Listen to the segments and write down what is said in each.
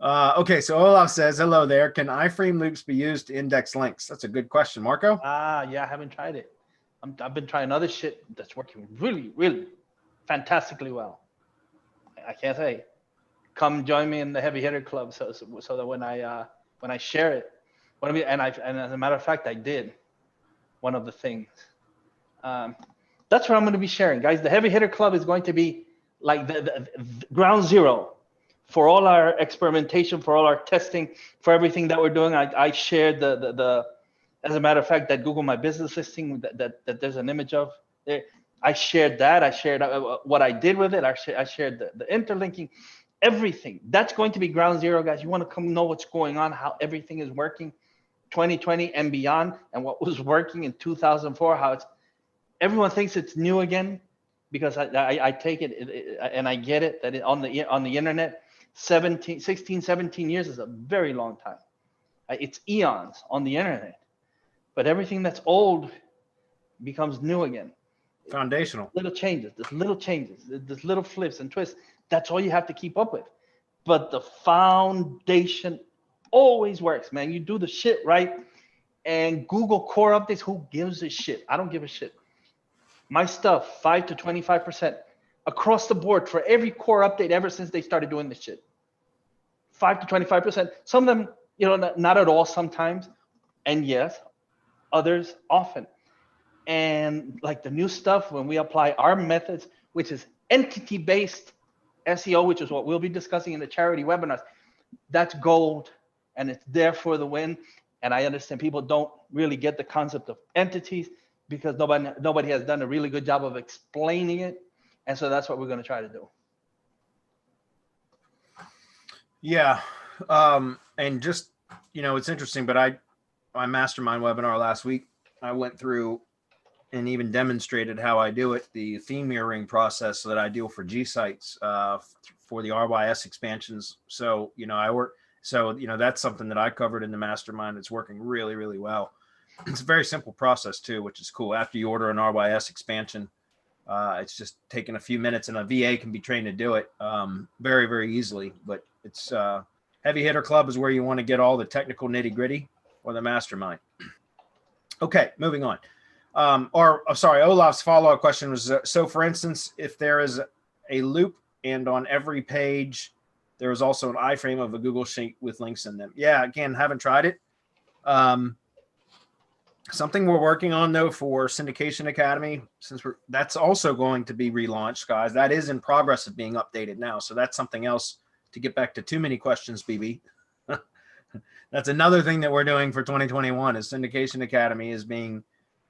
Okay, so Olaf says, hello there. Can iFrame loops be used to index links? That's a good question, Marco. Yeah, I haven't tried it. I've been trying other shit that's working really, really fantastically well. I can't say. Come join me in the heavy hitter club, so that when I share it, and as a matter of fact, I did one of the things. That's what I'm going to be sharing, guys. The heavy hitter club is going to be like the ground zero for all our experimentation, for all our testing, for everything that we're doing. I shared the as a matter of fact, that Google My Business listing that there's an image of there. I shared that. I shared what I did with it. I shared the interlinking, everything. That's going to be ground zero, guys. You want to come know what's going on, how everything is working, 2020 and beyond, and what was working in 2004, how it's everyone thinks it's new again, because I take it and I get it that on the internet, 16, 17 years is a very long time. It's eons on the internet, but everything that's old becomes new again. Foundational. There's little flips and twists. That's all you have to keep up with. But the foundation always works, man. You do the shit right, and Google core updates, who gives a shit? I don't give a shit. My stuff, 5 to 25% across the board for every core update ever since they started doing this shit. 5 to 25%. Some of them, not at all sometimes, and yes, others often. And like the new stuff, when we apply our methods, which is entity-based SEO, which is what we'll be discussing in the charity webinars, that's gold, and it's there for the win. And I understand people don't really get the concept of entities because nobody has done a really good job of explaining it. And so that's what we're going to try to do. Yeah. And just, it's interesting, but my mastermind webinar last week, I went through and even demonstrated how I do it, the theme mirroring process that I do for G sites for the RYS expansions. So, that's something that I covered in the mastermind. It's working really, really well. It's a very simple process too, which is cool. After you order an RYS expansion, it's just taking a few minutes, and a VA can be trained to do it very, very easily. But it's Heavy Hitter Club is where you want to get all the technical nitty gritty, or the mastermind. Okay, moving on. Olaf's follow-up question was, so for instance, if there is a loop and on every page, there is also an iFrame of a Google Sheet with links in them. Yeah, again, haven't tried it. Something we're working on though for Syndication Academy, that's also going to be relaunched, guys. That is in progress of being updated now. So that's something else to get back to too many questions, BB. That's another thing that we're doing for 2021 is Syndication Academy is being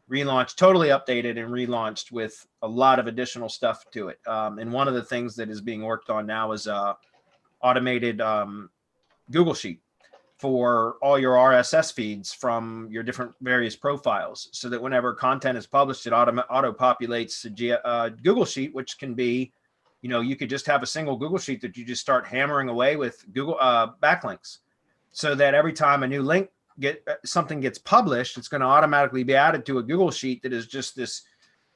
relaunched, totally updated and relaunched with a lot of additional stuff to it. And one of the things that is being worked on now is automated Google Sheet for all your RSS feeds from your different various profiles, so that whenever content is published, it auto populates a Google Sheet, which can be, you could just have a single Google Sheet that you just start hammering away with Google backlinks, so that every time a new link something gets published, it's going to automatically be added to a Google Sheet that is just this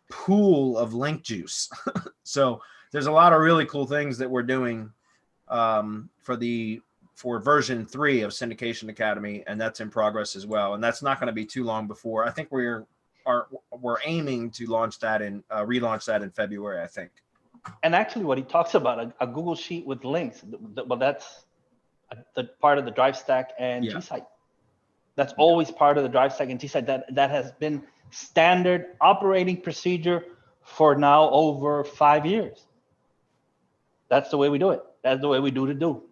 pool of link juice. So there's a lot of really cool things that we're doing for version 3 of Syndication Academy, and that's in progress as well. And that's not going to be too long before. I think we're aiming to relaunch that in February, I think. And actually, what he talks about, a Google Sheet with links, well, that's the part of the Drive Stack and G Site. That's always part of the Drive Stack and G Site. That has been standard operating procedure for now over 5 years. That's the way we do it. That's the way we do.